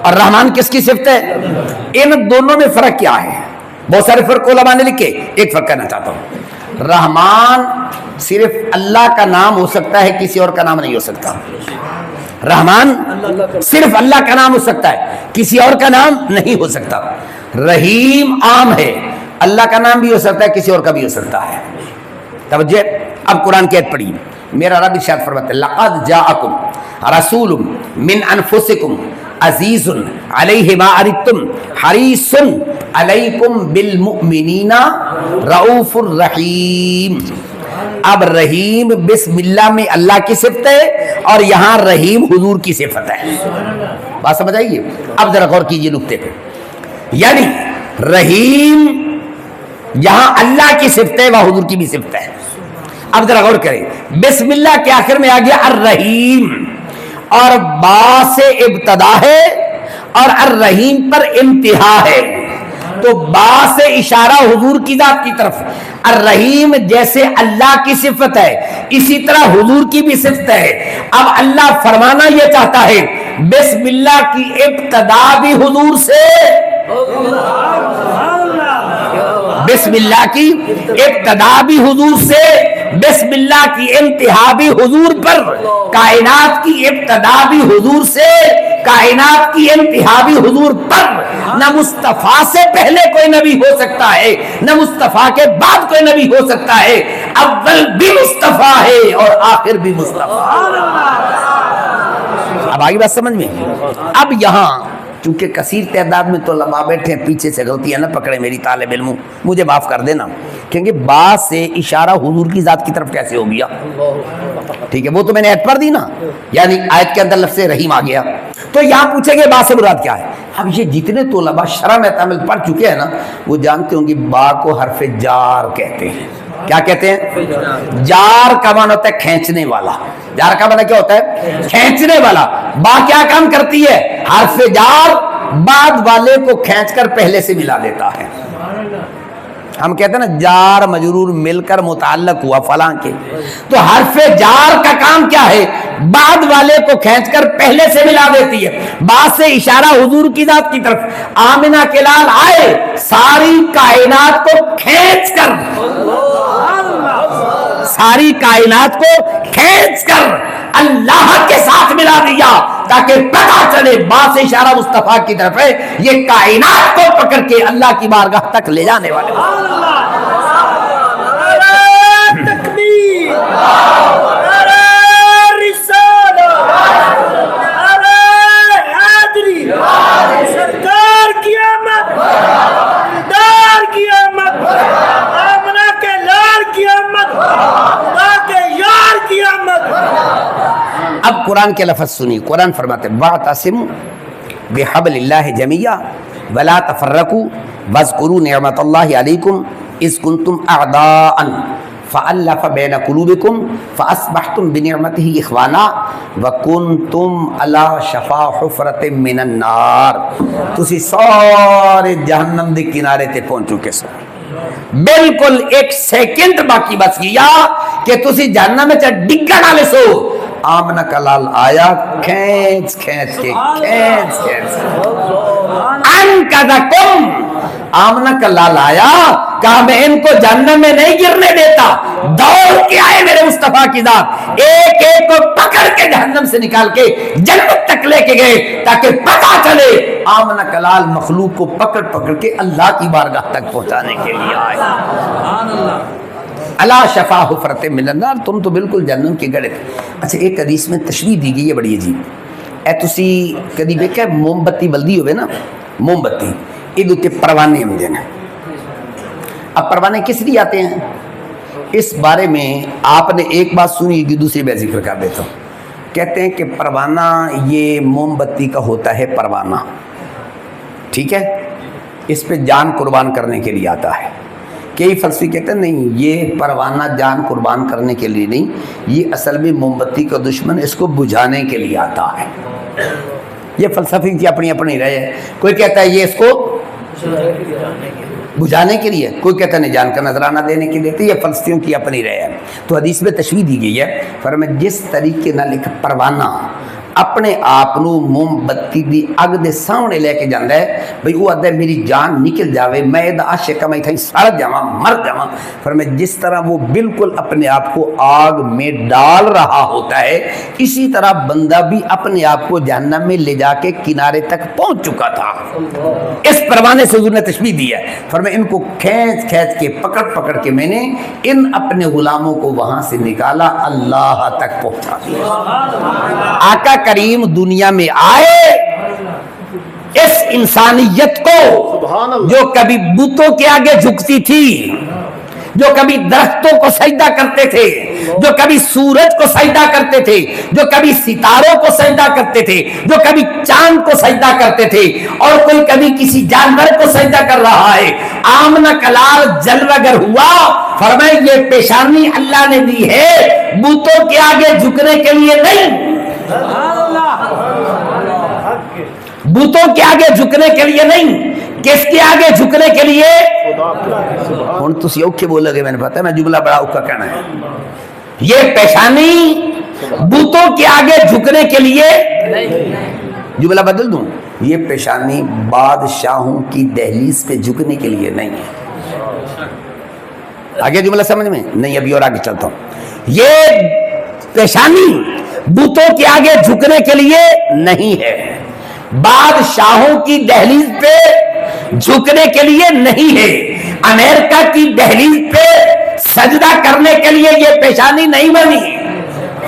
اور رحمان کس کی صفت ہے؟ ان دونوں میں فرق کیا ہے؟ بہت سارے فرق علماء نے لکھے، ایک فرق کہنا چاہتا ہوں، رحمان صرف اللہ کا نام ہو سکتا ہے، کسی اور کا نام نہیں ہو سکتا۔ رحمان صرف اللہ کا نام ہو سکتا ہے، کسی اور کا نام نہیں ہو سکتا۔ رحیم عام ہے، اللہ کا نام بھی ہو سکتا ہے، کسی اور کا بھی ہو سکتا ہے۔ توجہ، اب قرآن کی آیت پڑھیے، میرا رب ارشاد فرماتا ہے لقد جاءکم رسول من انفسکم عزیز علیہ ما عنتم حریص علیکم بالمؤمنین رؤوف الرحیم۔ اب رحیم بسم اللہ میں اللہ کی صفت ہے اور یہاں رحیم حضور کی صفت ہے۔ بات سمجھ آئیے؟ اب ذرا غور کیجئے نقطے پہ، یعنی رحیم یہاں اللہ کی صفت ہے، وہ حضور کی بھی صفت ہے۔ اب ذرا غور کریں، بسم اللہ کے آخر میں آ گیا الرحیم، اور با سے ابتدا ہے اور الرحیم پر انتہا ہے، تو با سے اشارہ حضور کی ذات کی طرف۔ الرحیم جیسے اللہ کی صفت ہے، اسی طرح حضور کی بھی صفت ہے۔ اب اللہ فرمانا یہ چاہتا ہے بسم اللہ کی ابتدا بھی حضور سے، بسم اللہ کی ابتدا بھی حضور سے، بسم اللہ کی انتہا بھی حضور پر، کائنات کی ابتدا بھی حضور سے، کائنات کی انتہا بھی حضور پر۔ نہ مصطفیٰ سے پہلے کوئی نبی ہو سکتا ہے، نہ مصطفیٰ کے بعد کوئی نبی ہو سکتا ہے، اول بھی مصطفیٰ ہے اور آخر بھی مصطفیٰ۔ اب آگے بات سمجھ میں؟ اب یہاں چونکہ کثیر تعداد میں تو علماء بیٹھے ہیں، پیچھے سے غلطیاں نہ پکڑے میری طالب علم، مجھے معاف کر دینا، کیونکہ با سے اشارہ حضور کی ذات کی طرف کیسے ہو گیا؟ ٹھیک ہے، وہ تو میں نے ایت پڑھ دی نا، یعنی آیت کے اندر لفظ رحیم آ گیا، تو یہاں پوچھیں گے با سے مراد کیا ہے؟ اب یہ جتنے طلباء شرح میں تعمیل پڑھ چکے ہیں نا، وہ جانتے ہوں گے با کو حرف جار کہتے ہیں۔ کیا کہتے ہیں؟ جار کا معنی ہوتا ہے کھینچنے والا۔ جار کا معنی کیا ہوتا ہے؟ کھینچنے والا۔ با کیا کام کرتی ہے؟ حرف جار بعد والے کو کھینچ کر پہلے سے ملا دیتا ہے۔ ہم کہتے ہیں نا جار مجرور مل کر متعلق ہوا فلاں کے، تو حرف جار کا کام کیا ہے؟ بعد والے کو کھینچ کر پہلے سے ملا دیتی ہے۔ بعد سے اشارہ حضور کی ذات کی طرف، آمنہ کے لال آئے ساری کائنات کو کھینچ کر، ساری کائنات کو کھینچ کر اللہ کے ساتھ ملا دیا، تاکہ پتہ چلے با سے اشارہ مصطفیٰ کی طرف ہے، یہ کائنات کو پکڑ کے اللہ کی بارگاہ تک لے جانے والے۔ اب قرآن کے لفظ سنی، قرآن فرماتے ہیں وَاعْتَصِمُوا بِحَبْلِ اللَّهِ جَمِيعًا وَلَا تَفَرَّقُوا وَاذْكُرُوا نِعْمَةَ اللَّهِ عَلَيْكُمْ إِذْ كُنْتُمْ أَعْدَاءً فَأَلَّفَ بَيْنَ قُلُوبِكُمْ فَأَصْبَحْتُمْ بِنِعْمَتِهِ إِخْوَانًا وَكُنْتُمْ عَلَى شَفَا حُفْرَةٍ مِّنَ النَّارِ۔ تسی سارے جہنم دے کنارے تے پہنچ چکے سو، بالکل ایک سیکنڈ باقی بس گیا کہ تسی جہنم میں چاہ ڈگا ڈالے سو۔ آمنہ کا لال آیا کھینچ کھینچ کے، کھینچ کھینچ انقذکم، آمنہ کا لال آیا کہا میں ان کو جہنم میں نہیں گرنے دیتا، دوڑ کے آئے میرے مصطفیٰ کی ذات، ایک ایک کو پکڑ کے جہنم سے نکال کے جنت تک لے کے گئے، تاکہ پتہ چلے آمنہ کا لال مخلوق کو پکڑ پکڑ کے اللہ کی بارگاہ تک پہنچانے کے لیے آئے۔ اللہ شفا حفرت من النار، تم تو بالکل جہنم کے گڑے تھے۔ اچھا ایک حدیث میں تشبیہ دی گئی ہے بڑی عجیب، اے تسی کدی دیکھا موم بتی بلدی ہوئے نا، موم بتی ادھو کے پروانے ہم دینا۔ اب پروانے کس لیے آتے ہیں؟ اس بارے میں آپ نے ایک بات سنی ہوگی، دوسری میں ذکر کر دیتا ہوں۔ کہتے ہیں کہ پروانہ یہ موم بتی کا ہوتا ہے پروانہ، ٹھیک ہے، اس پہ جان قربان کرنے کے لیے آتا ہے۔ کئی فلسفی کہتے ہیں نہیں، یہ پروانہ جان قربان کرنے کے لیے نہیں، یہ اصل میں موم بتی کا دشمن اس کو بجھانے کے لیے آتا ہے۔ یہ فلسفی کی اپنی اپنی رائے ہے، کوئی کہتا ہے یہ اس کو بجھانے کے لیے، کوئی کہتا ہے جان کا نذرانہ دینے کے لیے، تو یہ فلسفیوں کی اپنی رائے ہے۔ تو حدیث میں تشبیہ دی گئی ہے، فرمایا جس طریقے نہ لکھ پروانہ اپنے آپ نو موم بتی دی اگ دے سامنے لے کے جاندا ہے بھئی وہ آدھا میری جان نکل جاوے، میں دا عاشق میں تھیں سڑ جاواں مر جاواں، فرمایا جس طرح وہ بالکل اپنے آپ کو آگ میں ڈال رہا ہوتا ہے اسی طرح بندہ بھی اپنے آپ کو جہنم میں لے جا کے کنارے تک پہنچ چکا تھا۔ اس پروانے سے حضور نے تشبیہ دی ہے، فرمایا ان کو کھینچ کھینچ کے پکڑ پکڑ کے میں نے ان اپنے غلاموں کو وہاں سے نکالا، اللہ تک پہنچا دیا۔ آقا کریم دنیا میں آئے اس انسانیت کو جو کبھی بتوں کے آگے جھکتی تھی، جو کبھی درختوں کو سجدہ کرتے تھے، جو کبھی سورج کو سجدہ کرتے تھے، جو کبھی ستاروں کو سجدہ کرتے تھے، جو کبھی چاند کو سجدہ کرتے تھے، اور کوئی کبھی کسی جانور کو سجدہ کر رہا ہے، آمنہ کلال جلوگر ہوا، فرمائے یہ پیشانی اللہ نے دی ہے بتوں کے آگے جھکنے کے لیے نہیں، بتوں کے آگے جھکنے کے لیے نہیں، کس کے آگے جھکنے کے لیے؟ ہن تسی اوکھے بولو گے، میں نے پتا ہے میں جملہ بڑا اوکھا کہنا ہے، یہ پیشانی بتوں کے آگے جھکنے کے لیے جملہ بدل دوں، یہ پیشانی بادشاہوں کی دہلیز پہ جھکنے کے لیے نہیں ہے۔ آگے جملہ سمجھ میں نہیں، ابھی اور آگے چلتا ہوں، یہ پیشانی بتوں کے آگے جھکنے کے لیے نہیں ہے، بادشاہوں کی دہلیز پہ جھکنے کے لیے نہیں ہے، امریکہ کی دہلیز پہ سجدہ کرنے کے لیے یہ پیشانی نہیں بنی،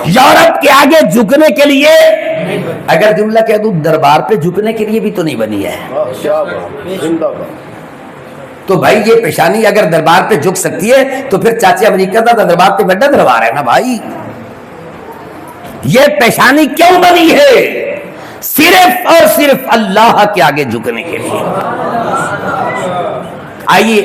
یورپ کے آگے جھکنے کے لیے، اگر جملہ کہہ دوں دربار پہ جھکنے کے لیے بھی تو نہیں بنی ہے۔ تو بھائی یہ پیشانی اگر دربار پہ جھک سکتی ہے تو پھر چاچے امریکہ کا دربار پہ بڑا دربار ہے نا بھائی، یہ پیشانی کیوں بنی ہے؟ صرف اور صرف اللہ کے آگے جھکنے کے لیے۔ آئیے